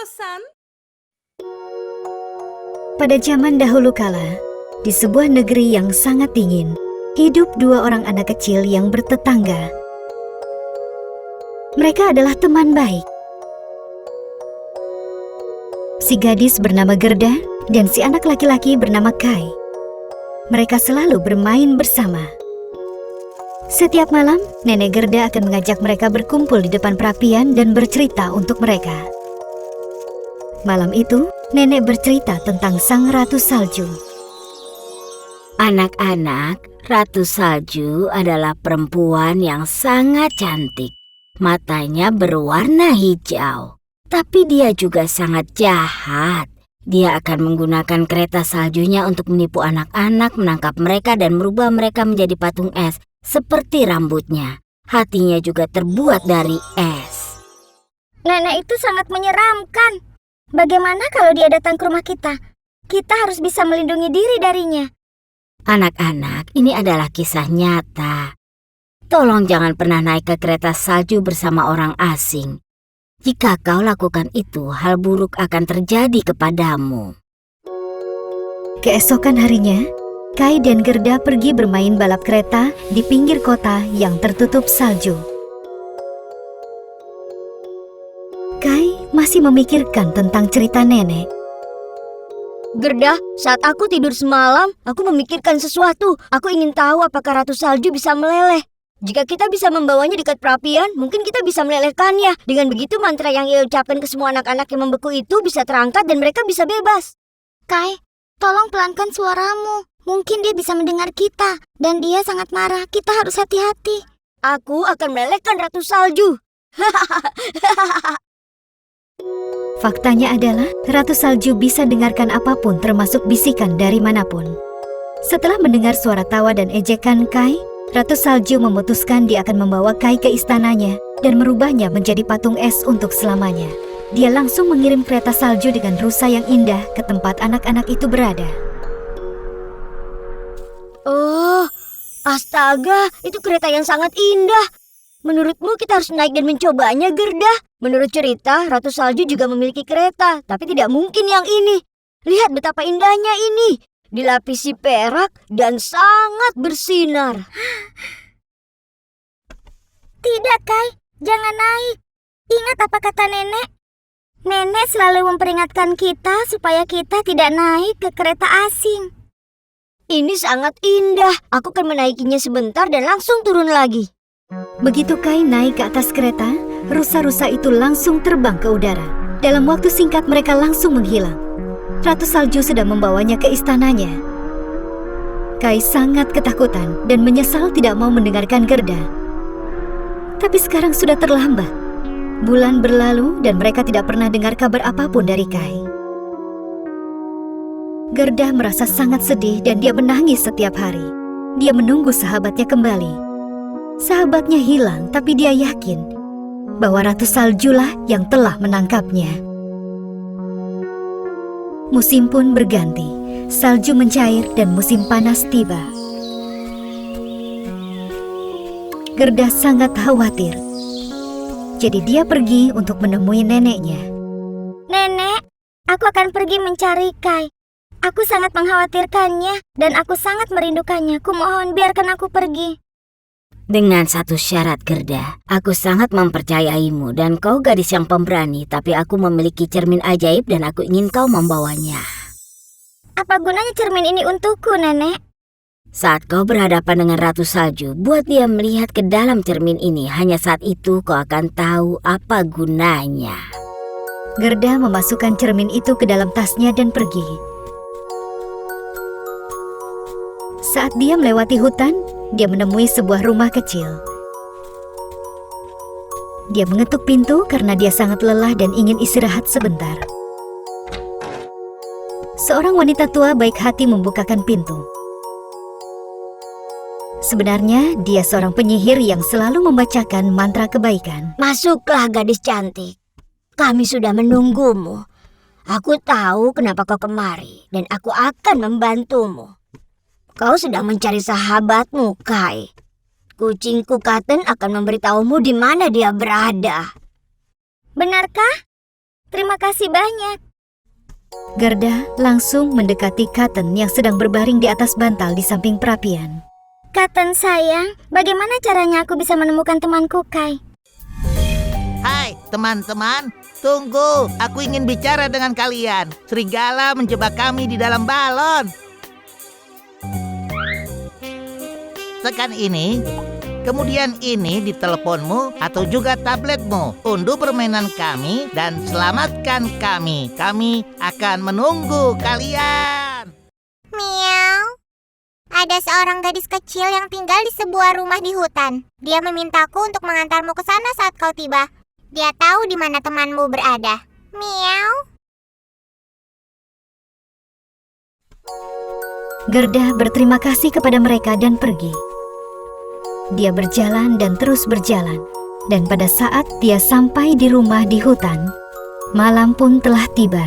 San. Pada zaman dahulu kala, di sebuah negeri yang sangat dingin, hidup dua orang anak kecil yang bertetangga. Mereka adalah teman baik. Si gadis bernama Gerda dan si anak laki-laki bernama Kai. Mereka selalu bermain bersama. Setiap malam, Nenek Gerda akan mengajak mereka berkumpul di depan perapian dan bercerita untuk mereka. Malam itu, Nenek bercerita tentang Sang Ratu Salju. Anak-anak, Ratu Salju adalah perempuan yang sangat cantik. Matanya berwarna hijau, tapi dia juga sangat jahat. Dia akan menggunakan kereta saljunya untuk menipu anak-anak, menangkap mereka dan merubah mereka menjadi patung es. Seperti rambutnya, hatinya juga terbuat dari es. Nenek itu sangat menyeramkan. Bagaimana kalau dia datang ke rumah kita? Kita harus bisa melindungi diri darinya. Anak-anak, ini adalah kisah nyata. Tolong jangan pernah naik ke kereta salju bersama orang asing. Jika kau lakukan itu, hal buruk akan terjadi kepadamu. Keesokan harinya, Kai dan Gerda pergi bermain balap kereta di pinggir kota yang tertutup salju. Kai masih memikirkan tentang cerita nenek. Gerda, saat aku tidur semalam, aku memikirkan sesuatu. Aku ingin tahu apakah Ratu Salju bisa meleleh. Jika kita bisa membawanya dekat perapian, mungkin kita bisa melelehkannya. Dengan begitu mantra yang ia ucapkan ke semua anak-anak yang membeku itu bisa terangkat dan mereka bisa bebas. Kai, tolong pelankan suaramu. Mungkin dia bisa mendengar kita, dan dia sangat marah. Kita harus hati-hati. Aku akan melelehkan Ratu Salju. Faktanya adalah Ratu Salju bisa dengarkan apapun termasuk bisikan dari manapun. Setelah mendengar suara tawa dan ejekan Kai, Ratu Salju memutuskan dia akan membawa Kai ke istananya dan merubahnya menjadi patung es untuk selamanya. Dia langsung mengirim kereta salju dengan rusa yang indah ke tempat anak-anak itu berada. Oh, astaga, itu kereta yang sangat indah. Menurutmu kita harus naik dan mencobanya, Gerda? Menurut cerita, Ratu Salju juga memiliki kereta, tapi tidak mungkin yang ini. Lihat betapa indahnya ini. Dilapisi perak dan sangat bersinar. Tidak, Kai. Jangan naik. Ingat apa kata nenek? Nenek selalu memperingatkan kita supaya kita tidak naik ke kereta asing. Ini sangat indah. Aku akan menaikinya sebentar dan langsung turun lagi. Begitu Kai naik ke atas kereta, rusa-rusa itu langsung terbang ke udara. Dalam waktu singkat mereka langsung menghilang. Ratu Salju sedang membawanya ke istananya. Kai sangat ketakutan dan menyesal tidak mau mendengarkan Gerda. Tapi sekarang sudah terlambat. Bulan berlalu dan mereka tidak pernah dengar kabar apapun dari Kai. Gerda merasa sangat sedih dan dia menangis setiap hari. Dia menunggu sahabatnya kembali. Sahabatnya hilang, tapi dia yakin bahwa Ratu Saljulah yang telah menangkapnya. Musim pun berganti, salju mencair dan musim panas tiba. Gerda sangat khawatir. Jadi dia pergi untuk menemui neneknya. Nenek, aku akan pergi mencari Kai. Aku sangat mengkhawatirkannya dan aku sangat merindukannya. Kumohon biarkan aku pergi. Dengan satu syarat, Gerda. Aku sangat mempercayaimu dan kau gadis yang pemberani, tapi aku memiliki cermin ajaib dan aku ingin kau membawanya. Apa gunanya cermin ini untukku, Nenek? Saat kau berhadapan dengan Ratu Salju, buat dia melihat ke dalam cermin ini. Hanya saat itu kau akan tahu apa gunanya. Gerda memasukkan cermin itu ke dalam tasnya dan pergi. Saat dia melewati hutan, dia menemui sebuah rumah kecil. Dia mengetuk pintu karena dia sangat lelah dan ingin istirahat sebentar. Seorang wanita tua baik hati membukakan pintu. Sebenarnya, dia seorang penyihir yang selalu membacakan mantra kebaikan. Masuklah, gadis cantik. Kami sudah menunggumu. Aku tahu kenapa kau kemari dan aku akan membantumu. Kau sedang mencari sahabatmu, Kai. Kucingku Katen akan memberitahumu di mana dia berada. Benarkah? Terima kasih banyak. Gerda langsung mendekati Cotton yang sedang berbaring di atas bantal di samping perapian. Cotton sayang, bagaimana caranya aku bisa menemukan temanku Kai? Hai teman-teman, tunggu, aku ingin bicara dengan kalian. Serigala menjebak kami di dalam balon. Tekan ini, kemudian ini di teleponmu atau juga tabletmu. Unduh permainan kami dan selamatkan kami. Kami akan menunggu kalian. Miau. Ada seorang gadis kecil yang tinggal di sebuah rumah di hutan. Dia memintaku untuk mengantarmu ke sana saat kau tiba. Dia tahu di mana temanmu berada. Miau. Gerda berterima kasih kepada mereka dan pergi. Dia berjalan dan terus berjalan. Dan pada saat dia sampai di rumah di hutan, malam pun telah tiba.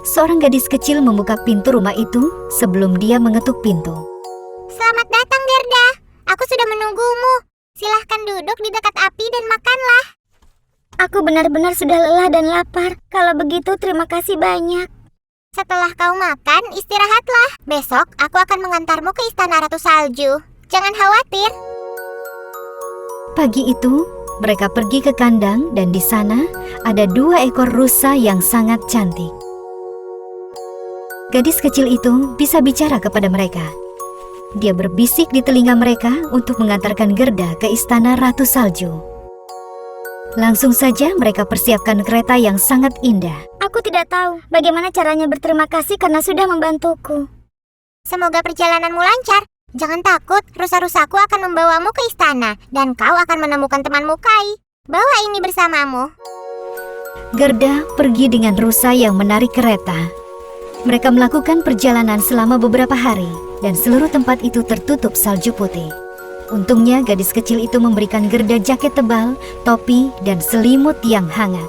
Seorang gadis kecil membuka pintu rumah itu sebelum dia mengetuk pintu. Selamat datang, Gerda. Aku sudah menunggumu. Silahkan duduk di dekat api dan makanlah. Aku benar-benar sudah lelah dan lapar. Kalau begitu, terima kasih banyak. Setelah kau makan, istirahatlah. Besok aku akan mengantarmu ke Istana Ratu Salju. Jangan khawatir. Pagi itu, mereka pergi ke kandang dan di sana ada 2 ekor rusa yang sangat cantik. Gadis kecil itu bisa bicara kepada mereka. Dia berbisik di telinga mereka untuk mengantarkan Gerda ke Istana Ratu Salju. Langsung saja mereka persiapkan kereta yang sangat indah. Aku tidak tahu bagaimana caranya berterima kasih karena sudah membantuku. Semoga perjalananmu lancar. Jangan takut, rusa-rusaku akan membawamu ke istana. Dan kau akan menemukan temanmu Kai. Bawa ini bersamamu. Gerda pergi dengan rusa yang menarik kereta. Mereka melakukan perjalanan selama beberapa hari dan seluruh tempat itu tertutup salju putih. Untungnya gadis kecil itu memberikan Gerda jaket tebal, topi, dan selimut yang hangat.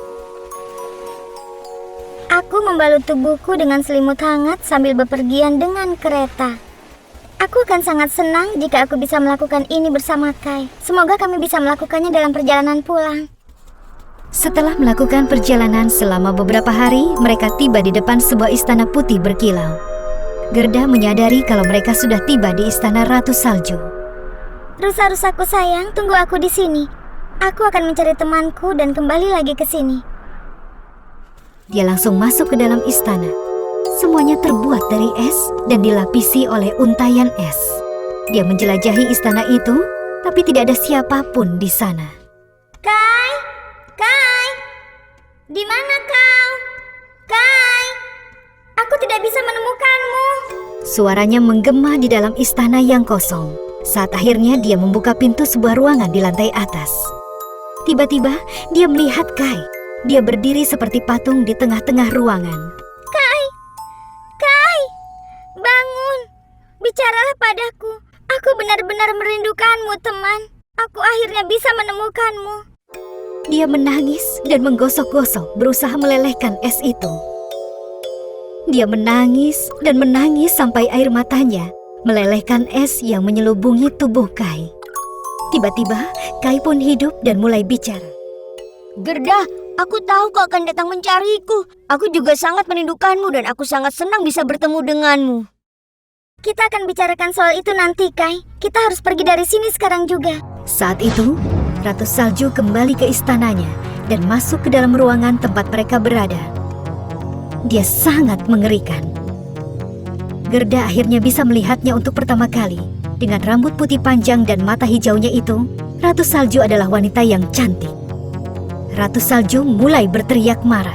Aku membalut tubuhku dengan selimut hangat sambil bepergian dengan kereta. Aku akan sangat senang jika aku bisa melakukan ini bersama Kai. Semoga kami bisa melakukannya dalam perjalanan pulang. Setelah melakukan perjalanan selama beberapa hari, mereka tiba di depan sebuah istana putih berkilau. Gerda menyadari kalau mereka sudah tiba di Istana Ratu Salju. Rusa-rusaku sayang, tunggu aku di sini. Aku akan mencari temanku dan kembali lagi ke sini. Dia langsung masuk ke dalam istana. Semuanya terbuat dari es dan dilapisi oleh untayan es. Dia menjelajahi istana itu, tapi tidak ada siapapun di sana. Kai! Kai! Di mana kau? Kai! Aku tidak bisa menemukanmu. Suaranya menggema di dalam istana yang kosong. Saat akhirnya dia membuka pintu sebuah ruangan di lantai atas. Tiba-tiba dia melihat Kai. Dia berdiri seperti patung di tengah-tengah ruangan. Kai! Kai! Bangun! Bicaralah padaku. Aku benar-benar merindukanmu, teman. Aku akhirnya bisa menemukanmu. Dia menangis dan menggosok-gosok berusaha melelehkan es itu. Dia menangis dan menangis sampai air matanya melelehkan es yang menyelubungi tubuh Kai. Tiba-tiba Kai pun hidup dan mulai bicara. Gerda, aku tahu kau akan datang mencariku. Aku juga sangat merindukanmu dan aku sangat senang bisa bertemu denganmu. Kita akan bicarakan soal itu nanti, Kai. Kita harus pergi dari sini sekarang juga. Saat itu, Ratu Salju kembali ke istananya dan masuk ke dalam ruangan tempat mereka berada. Dia sangat mengerikan. Gerda akhirnya bisa melihatnya untuk pertama kali. Dengan rambut putih panjang dan mata hijaunya itu, Ratu Salju adalah wanita yang cantik. Ratu Salju mulai berteriak marah.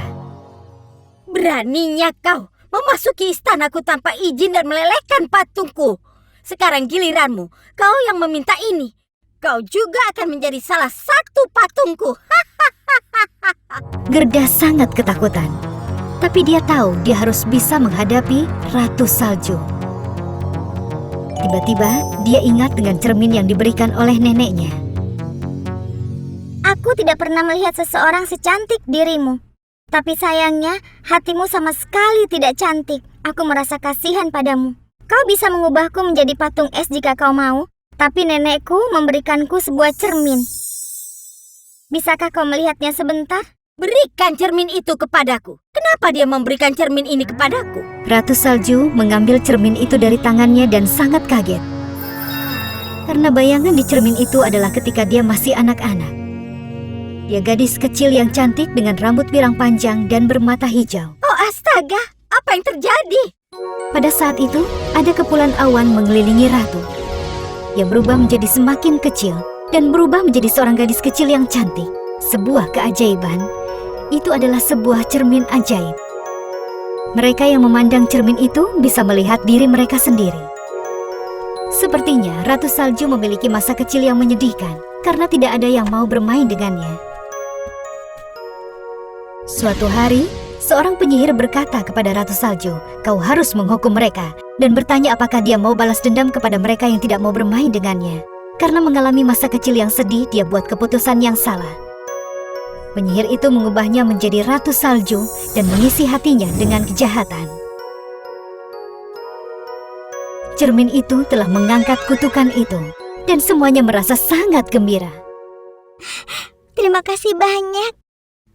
Beraninya kau memasuki istanaku tanpa izin dan melelehkan patungku. Sekarang giliranmu, kau yang meminta ini. Kau juga akan menjadi salah satu patungku. Gerda sangat ketakutan. Tapi dia tahu dia harus bisa menghadapi Ratu Salju. Tiba-tiba dia ingat dengan cermin yang diberikan oleh neneknya. Aku tidak pernah melihat seseorang secantik dirimu. Tapi sayangnya, hatimu sama sekali tidak cantik. Aku merasa kasihan padamu. Kau bisa mengubahku menjadi patung es jika kau mau. Tapi nenekku memberikanku sebuah cermin. Bisakah kau melihatnya sebentar? Berikan cermin itu kepadaku. Kenapa dia memberikan cermin ini kepadaku? Ratu Salju mengambil cermin itu dari tangannya dan sangat kaget. Karena bayangan di cermin itu adalah ketika dia masih anak-anak. Dia gadis kecil yang cantik dengan rambut pirang panjang dan bermata hijau. Oh astaga, apa yang terjadi? Pada saat itu, ada kepulan awan mengelilingi ratu. Dia berubah menjadi semakin kecil dan berubah menjadi seorang gadis kecil yang cantik. Sebuah keajaiban. Itu adalah sebuah cermin ajaib. Mereka yang memandang cermin itu bisa melihat diri mereka sendiri. Sepertinya Ratu Salju memiliki masa kecil yang menyedihkan karena tidak ada yang mau bermain dengannya. Suatu hari, seorang penyihir berkata kepada Ratu Salju, "Kau harus menghukum mereka," dan bertanya apakah dia mau balas dendam kepada mereka yang tidak mau bermain dengannya. Karena mengalami masa kecil yang sedih, dia buat keputusan yang salah. Penyihir itu mengubahnya menjadi Ratu Salju dan mengisi hatinya dengan kejahatan. Cermin itu telah mengangkat kutukan itu, dan semuanya merasa sangat gembira. Terima kasih banyak.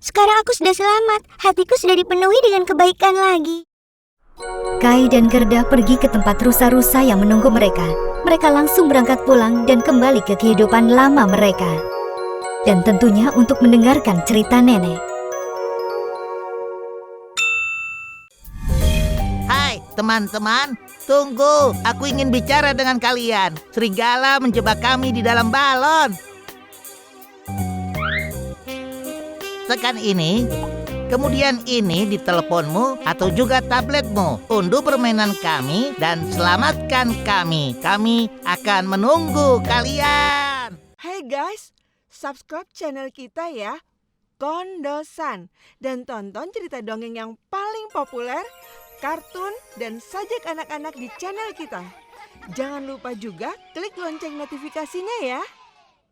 Sekarang aku sudah selamat. Hatiku sudah dipenuhi dengan kebaikan lagi. Kai dan Gerda pergi ke tempat rusa-rusa yang menunggu mereka. Mereka langsung berangkat pulang dan kembali ke kehidupan lama mereka. Dan tentunya untuk mendengarkan cerita nenek. Hai, teman-teman. Tunggu, aku ingin bicara dengan kalian. Serigala menjebak kami di dalam balon. Tekan ini, kemudian ini di teleponmu atau juga tabletmu. Unduh permainan kami dan selamatkan kami. Kami akan menunggu kalian. Hey guys, subscribe channel kita ya, Kondosan. Dan tonton cerita dongeng yang paling populer, kartun, dan sajak anak-anak di channel kita. Jangan lupa juga klik lonceng notifikasinya ya.